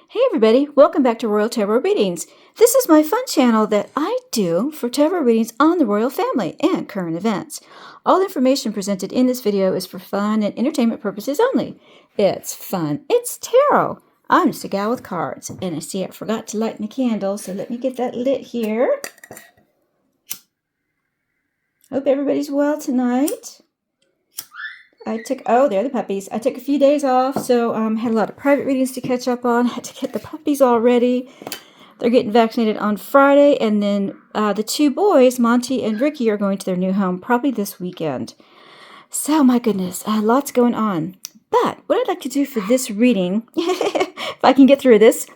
Hey everybody, welcome back to Royal Tarot Readings. This is my fun channel that I do for tarot readings on the royal family and current events. All the information presented in this video is for fun and entertainment purposes only. It's fun. It's tarot. I'm just a gal with cards. And I see I forgot to light my candle, so let me get that lit here. Hope everybody's well tonight. They're the puppies. I took a few days off, so had a lot of private readings to catch up on. Had to get the puppies all ready. They're getting vaccinated on Friday, and then the two boys, Monty and Ricky, are going to their new home probably this weekend. So, my goodness, lots going on. But what I'd like to do for this reading, if I can get through this,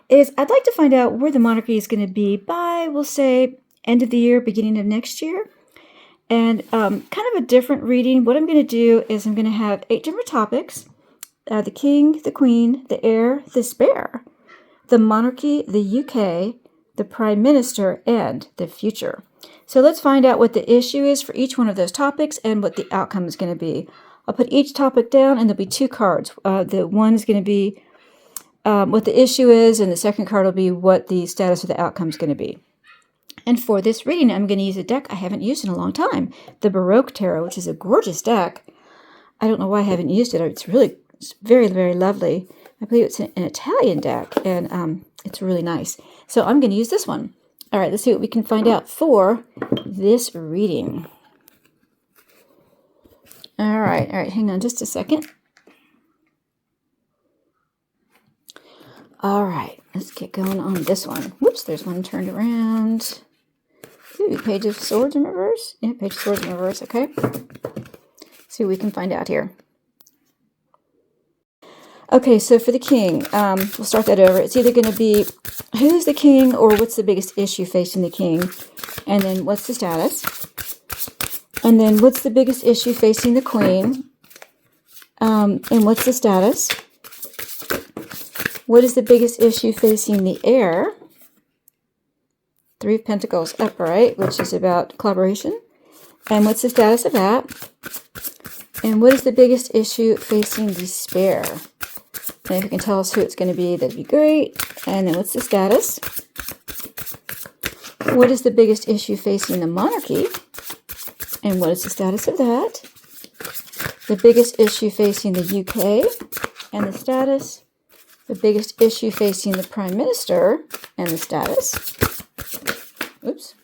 is I'd like to find out where the monarchy is going to be by, we'll say, end of the year, beginning of next year. And kind of a different reading. What I'm going to do is I'm going to have 8 different topics. The king, the queen, the heir, the spare, the monarchy, the UK, the prime minister, and the future. So let's find out what the issue is for each one of those topics and what the outcome is going to be. I'll put each topic down and there'll be 2 cards. The one is going to be what the issue is, and the second card will be what the status of the outcome is going to be. And for this reading, I'm going to use a deck I haven't used in a long time, the Baroque Tarot, which is a gorgeous deck. I don't know why I haven't used it. It's very, very lovely. I believe it's an Italian deck, and it's really nice. So I'm going to use this one. All right, let's see what we can find out for this reading. All right, hang on just a second. All right, let's get going on this one. Whoops, there's one turned around. Ooh, Page of Swords in reverse. Yeah, Page of Swords in reverse, okay. See what we can find out here. Okay, so for the king, we'll start that over. It's either going to be who's the king or what's the biggest issue facing the king. And then what's the status? And then what's the biggest issue facing the queen? And what's the status? What is the biggest issue facing the heir? 3 of Pentacles upright, which is about collaboration. And what's the status of that? And what is the biggest issue facing the spare? And if you can tell us who it's going to be, that'd be great. And then what's the status? What is the biggest issue facing the monarchy? And what is the status of that? The biggest issue facing the UK and the status. The biggest issue facing the prime minister and the status. Oops.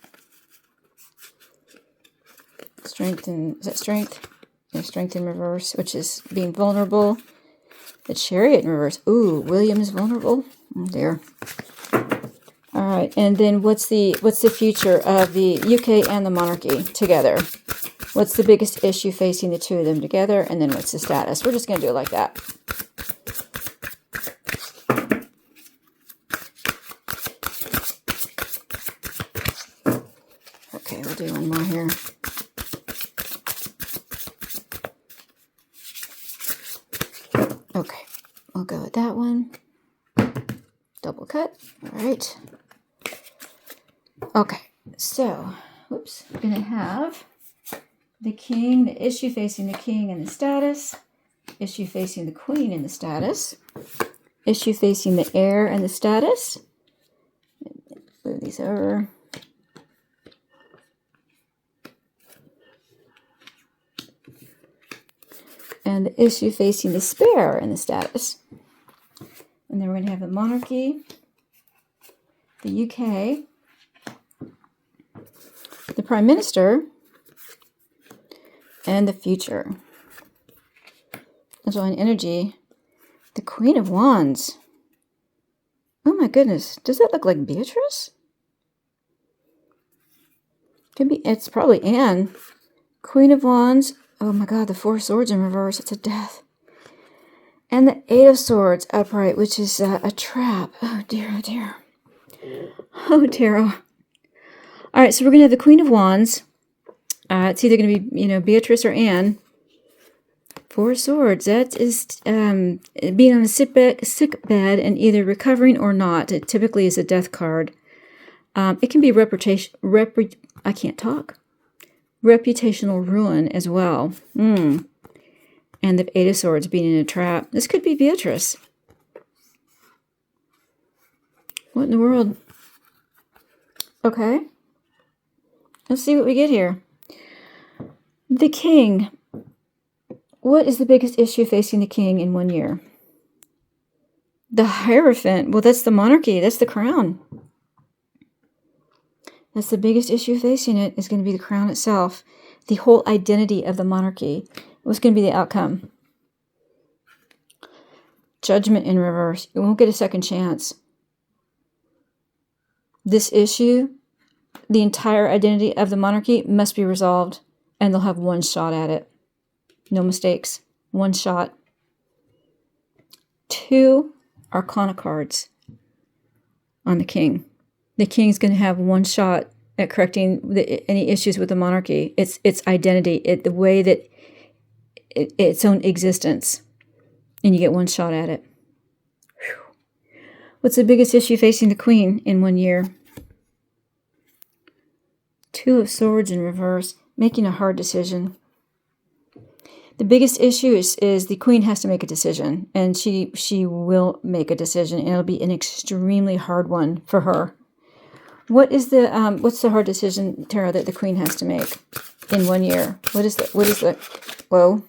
Strength in, is that strength? Yeah, strength in reverse, which is being vulnerable. The Chariot in reverse. Ooh, William is vulnerable. Oh dear. All right, and then what's the future of the UK and the monarchy together? What's the biggest issue facing the two of them together? And then what's the status? We're just going to do it like that. Okay, we'll do one more here. Okay, we'll go with that one. Double cut. All right. Okay, so, whoops, we're going to have the king, the issue facing the king and the status, issue facing the queen and the status, issue facing the heir and the status. Move these over. And the issue facing the spare and the status. And then we're going to have the monarchy, the UK, the prime minister, and the future. Enjoying energy. The Queen of Wands. Oh my goodness. Does that look like Beatrice? Could be. It's probably Anne. Queen of Wands. Oh my God, the 4 swords in reverse. It's a death. And the 8 of Swords upright, which is a trap. Oh dear, oh dear. Oh dear. All right, so we're going to have the Queen of Wands. It's either going to be, Beatrice or Anne. 4 swords. That is being on a sick bed and either recovering or not. It typically is a death card. It can be I can't talk. Reputational ruin as well. And the 8 of Swords being in a trap. This could be Beatrice. What in the world? Okay. Let's see what we get here. The king. What is the biggest issue facing the king in 1 year? The Hierophant. Well, that's the monarchy. That's the crown. That's the biggest issue facing it is going to be the crown itself. The whole identity of the monarchy. What's going to be the outcome? Judgment in reverse. You won't get a second chance. This issue, the entire identity of the monarchy, must be resolved, and they'll have one shot at it. No mistakes. One shot. 2 Arcana cards on the king. The king's going to have one shot at correcting any issues with the monarchy. Its identity, the way that its own existence, and you get one shot at it. Whew. What's the biggest issue facing the queen in 1 year? 2 of Swords in reverse, making a hard decision. The biggest issue is the queen has to make a decision, and she will make a decision, and it'll be an extremely hard one for her. What's the hard decision, Tara, that the queen has to make in 1 year? Whoa.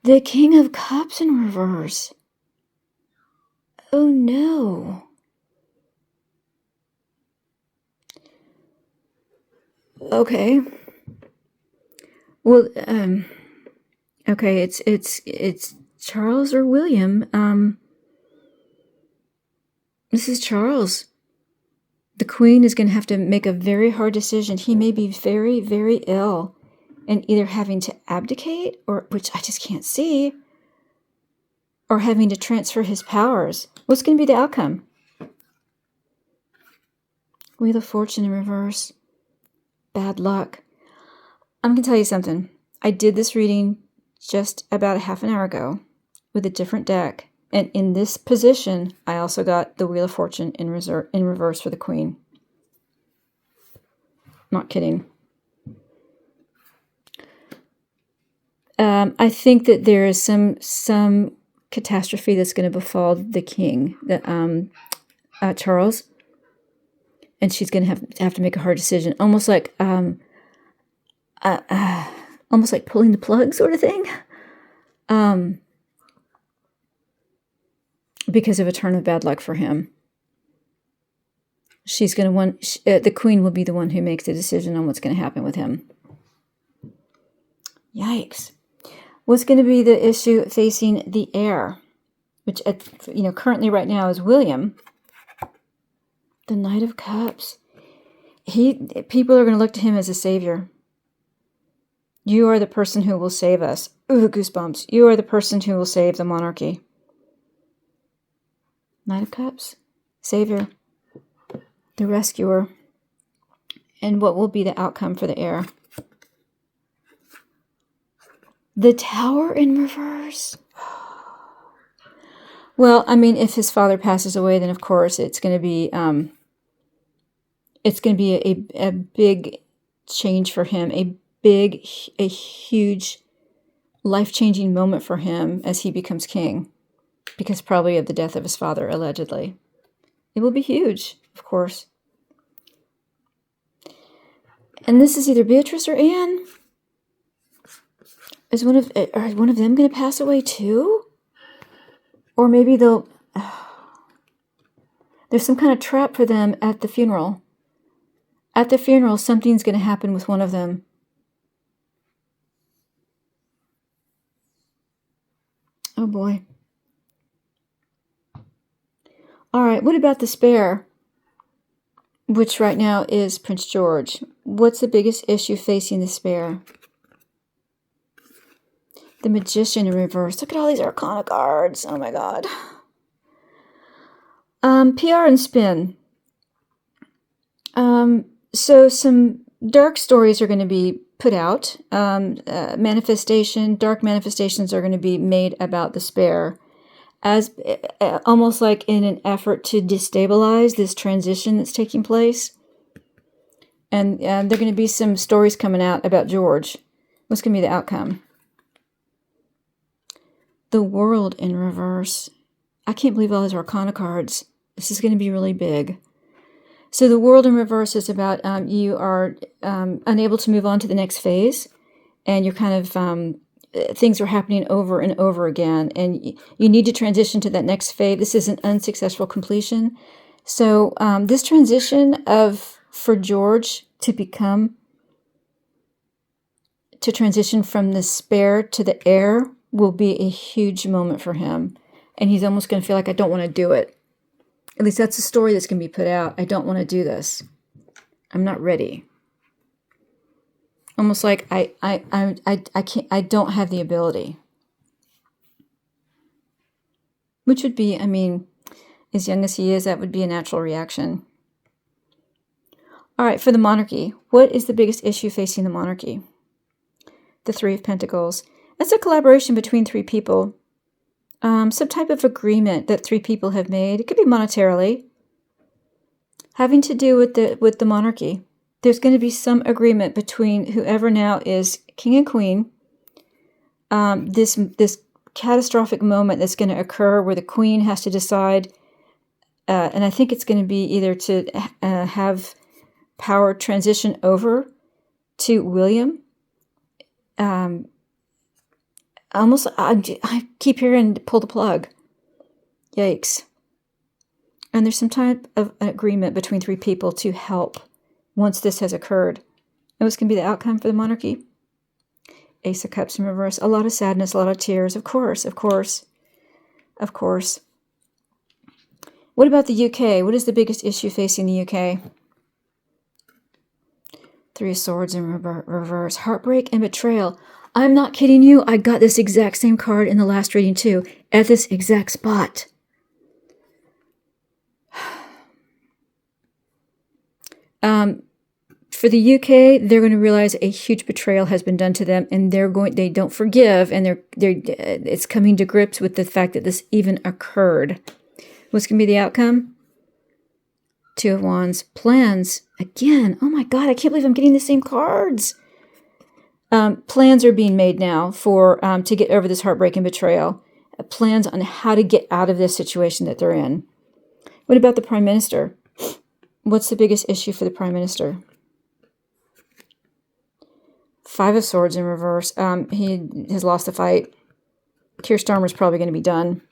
The King of Cups in reverse. Oh no. Okay. Well, okay, it's Charles or William. This is Charles. The queen is going to have to make a very hard decision. He may be very, very ill and either having to abdicate, or which I just can't see, or having to transfer his powers. What's going to be the outcome? Wheel of Fortune in reverse. Bad luck. I'm going to tell you something. I did this reading just about a half an hour ago with a different deck. And in this position, I also got the Wheel of Fortune in reverse for the queen. Not kidding. I think that there is some catastrophe that's going to befall the king, Charles. And she's going to have to make a hard decision. Almost like pulling the plug sort of thing. Because of a turn of bad luck for him. She's going to the queen will be the one who makes the decision on what's going to happen with him. Yikes. What's going to be the issue facing the heir, which currently right now is William. The Knight of Cups. People are going to look to him as a savior. You are the person who will save us. Ooh, goosebumps. You are the person who will save the monarchy. Knight of Cups. Savior. The rescuer. And what will be the outcome for the heir? The Tower in reverse. Well, I mean, if his father passes away, then of course it's going to be a big change for him, a huge life-changing moment for him as he becomes king, because probably of the death of his father, allegedly. It will be huge, of course. And this is either Beatrice or Anne. Are one of them going to pass away too? Or maybe there's some kind of trap for them at the funeral. At the funeral, something's going to happen with one of them. Oh boy. All right, what about the spare? Which right now is Prince George. What's the biggest issue facing the spare? The Magician in reverse. Look at all these Arcana cards. Oh my God. PR and spin. So some dark stories are going to be put out. Dark manifestations are going to be made about the spare, as almost like in an effort to destabilize this transition that's taking place. And there are going to be some stories coming out about George. What's going to be the outcome? The World in reverse. I can't believe all those Arcana cards. This is going to be really big. So the World in reverse is about you are unable to move on to the next phase, and you're kind of things are happening over and over again, and you need to transition to that next phase. This is an unsuccessful completion. So this transition for George to transition from the spare to the heir will be a huge moment for him. And he's almost going to feel like, I don't want to do it. At least that's the story that's going to be put out. I don't want to do this. I'm not ready. Almost like I can't, I don't have the ability. Which would be, I mean, as young as he is, that would be a natural reaction. All right, for the monarchy, what is the biggest issue facing the monarchy? The Three of Pentacles. That's a collaboration between three people. Some type of agreement that three people have made. It could be monetarily, having to do with the monarchy. There's going to be some agreement between whoever now is king and queen. This catastrophic moment that's going to occur where the queen has to decide, and I think it's going to be either to have power transition over to William. Almost, I keep hearing pull the plug. Yikes. And there's some type of an agreement between three people to help once this has occurred. And what's going to be the outcome for the monarchy? Ace of Cups in reverse. A lot of sadness, a lot of tears. Of course, of course, of course. What about the UK? What is the biggest issue facing the UK? Three of Swords in reverse. Heartbreak and betrayal. I'm not kidding you. I got this exact same card in the last reading too, at this exact spot. For the UK, they're going to realize a huge betrayal has been done to them, and they don't forgive, and it's coming to grips with the fact that this even occurred. What's going to be the outcome? Two of Wands. Plans. Again. Oh my God, I can't believe I'm getting the same cards. Plans are being made now for to get over this heartbreak and betrayal. Plans on how to get out of this situation that they're in. What about the Prime Minister? What's the biggest issue for the Prime Minister? Five of Swords in reverse. He has lost the fight. Keir Starmer's probably going to be done.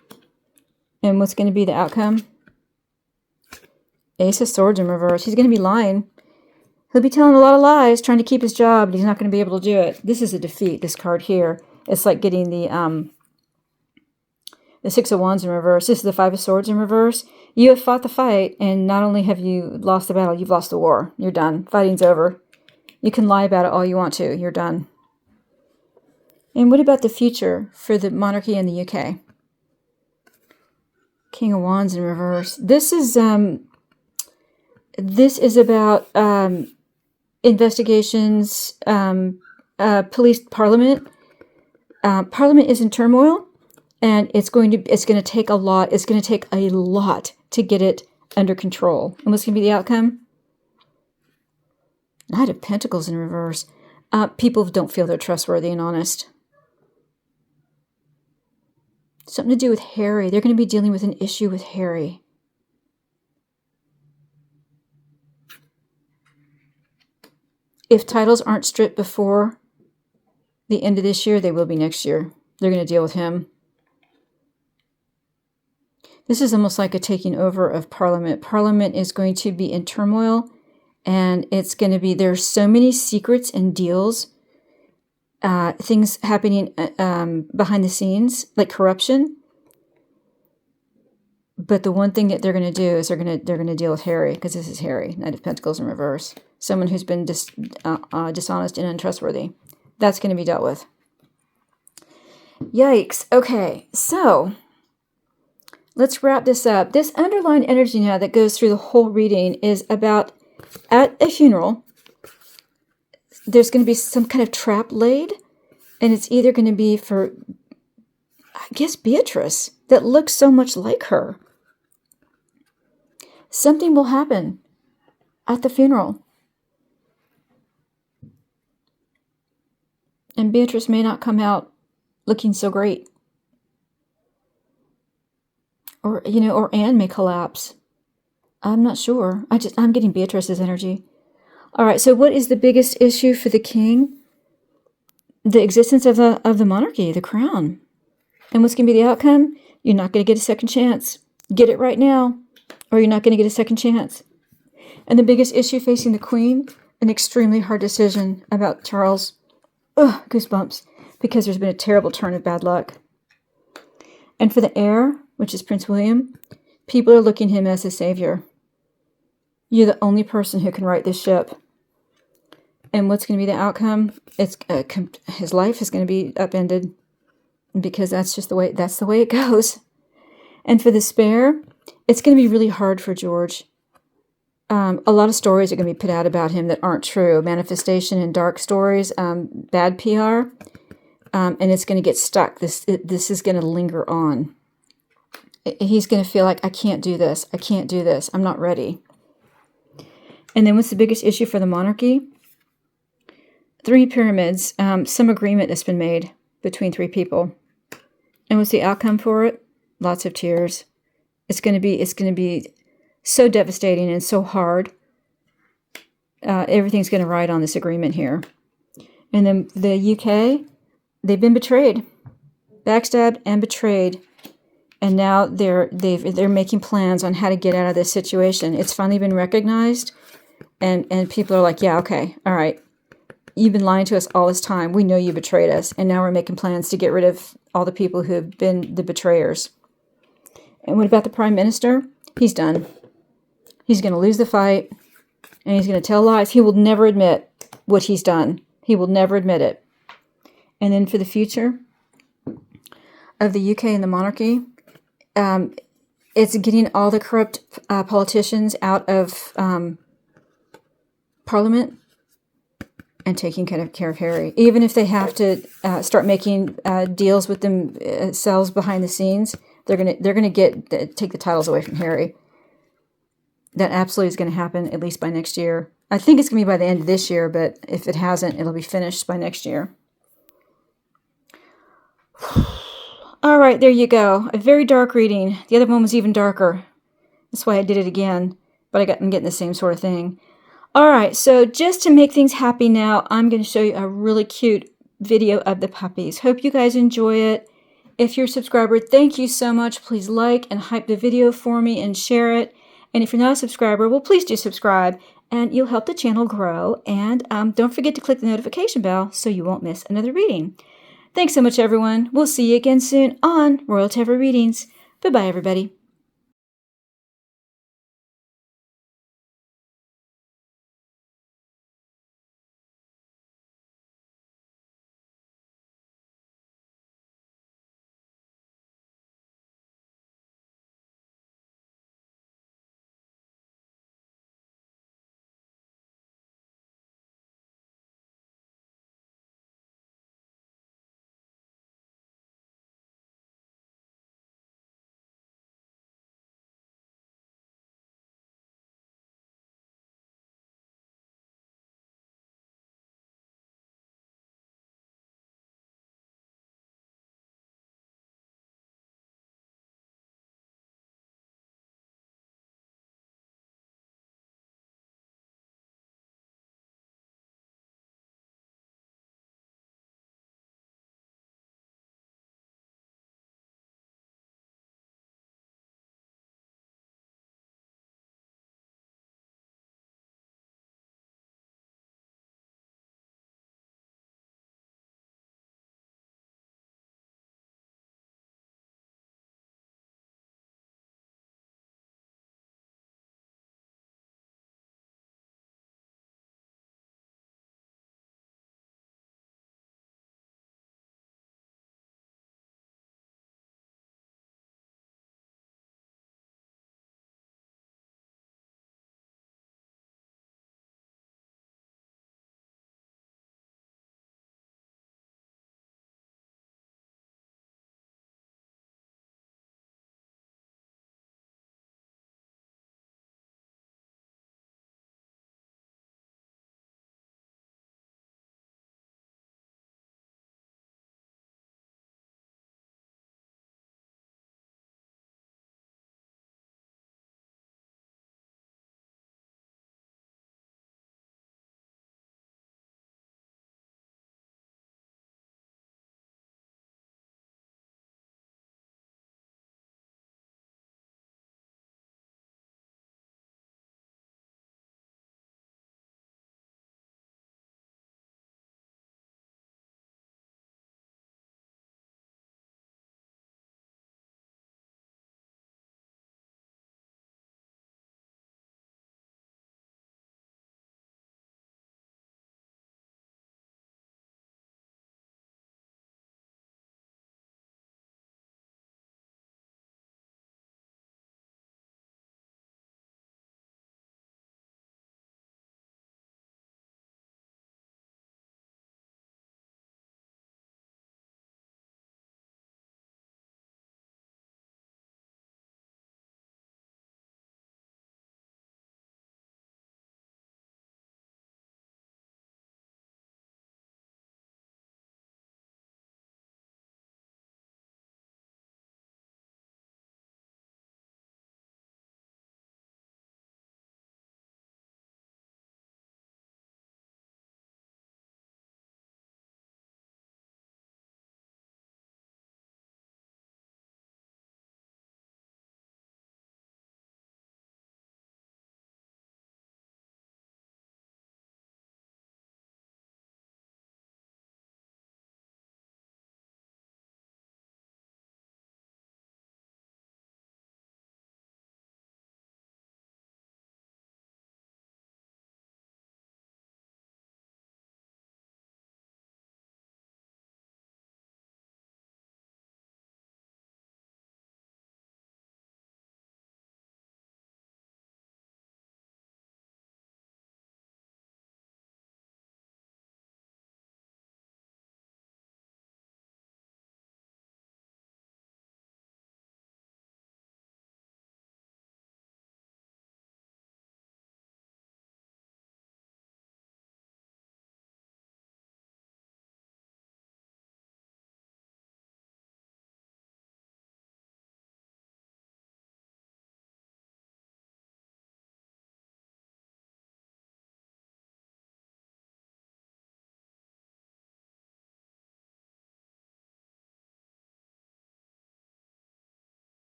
And what's going to be the outcome? Ace of Swords in reverse. He's going to be lying. He'll be telling a lot of lies, trying to keep his job, but he's not going to be able to do it. This is a defeat, this card here. It's like getting the Six of Wands in reverse. This is the Five of Swords in reverse. You have fought the fight, and not only have you lost the battle, you've lost the war. You're done. Fighting's over. You can lie about it all you want to. You're done. And what about the future for the monarchy in the UK? King of Wands in reverse. This is about investigations, police, parliament. Parliament is in turmoil, and it's going to take a lot. It's going to take a lot to get it under control. And what's going to be the outcome? Knight of Pentacles in reverse. People don't feel they're trustworthy and honest. Something to do with Harry. They're going to be dealing with an issue with Harry. If titles aren't stripped before the end of this year, they will be next year. They're going to deal with him. This is almost like a taking over of Parliament. Parliament is going to be in turmoil, and it's going to be, there's so many secrets and deals, things happening behind the scenes, like corruption. But the one thing that they're going to do is they're going to deal with Harry, because this is Harry, Knight of Pentacles in reverse. Someone who's been dishonest and untrustworthy. That's going to be dealt with. Yikes. Okay, so let's wrap this up. This underlying energy now that goes through the whole reading is about, at a funeral, there's going to be some kind of trap laid, and it's either going to be for, I guess, Beatrice, that looks so much like her. Something will happen at the funeral. And Beatrice may not come out looking so great. Or, or Anne may collapse. I'm not sure. I'm getting Beatrice's energy. All right, so what is the biggest issue for the king? The existence of the monarchy, the crown. And what's going to be the outcome? You're not going to get a second chance. Get it right now, or you're not going to get a second chance. And the biggest issue facing the queen, an extremely hard decision about Charles. Ugh, goosebumps, because there's been a terrible turn of bad luck. And for the heir, which is Prince William, people are looking at him as a savior. You're the only person who can right this ship. And what's going to be the outcome? It's his life is going to be upended, because that's the way it goes. And for the spare, it's going to be really hard for George. A lot of stories are going to be put out about him that aren't true. Manifestation and dark stories, bad PR, and it's going to get stuck. This is going to linger on. He's going to feel like, I can't do this. I can't do this. I'm not ready. And then what's the biggest issue for the monarchy? 3 pyramids, some agreement that's been made between 3 people. And what's the outcome for it? Lots of tears. It's going to be so devastating and so hard. Everything's going to ride on this agreement here. And then the UK, they've been betrayed, backstabbed and betrayed. And now they're making plans on how to get out of this situation. It's finally been recognized, and people are like, yeah, okay, all right. You've been lying to us all this time. We know you betrayed us, and now we're making plans to get rid of all the people who have been the betrayers. And what about the Prime Minister? He's done. He's going to lose the fight, and he's going to tell lies. He will never admit what he's done. He will never admit it. And then for the future of the UK and the monarchy, it's getting all the corrupt politicians out of Parliament and taking care of Harry. Even if they have to start making deals with themselves behind the scenes, they're gonna take the titles away from Harry. That absolutely is going to happen, at least by next year. I think it's going to be by the end of this year, but if it hasn't, it'll be finished by next year. All right, there you go. A very dark reading. The other one was even darker. That's why I did it again, but I'm getting the same sort of thing. All right, so just to make things happy now, I'm going to show you a really cute video of the puppies. Hope you guys enjoy it. If you're a subscriber, thank you so much. Please like and hype the video for me and share it. And if you're not a subscriber, well, please do subscribe, and you'll help the channel grow. And don't forget to click the notification bell so you won't miss another reading. Thanks so much, everyone. We'll see you again soon on Royal Tarot Readings. Bye-bye, everybody.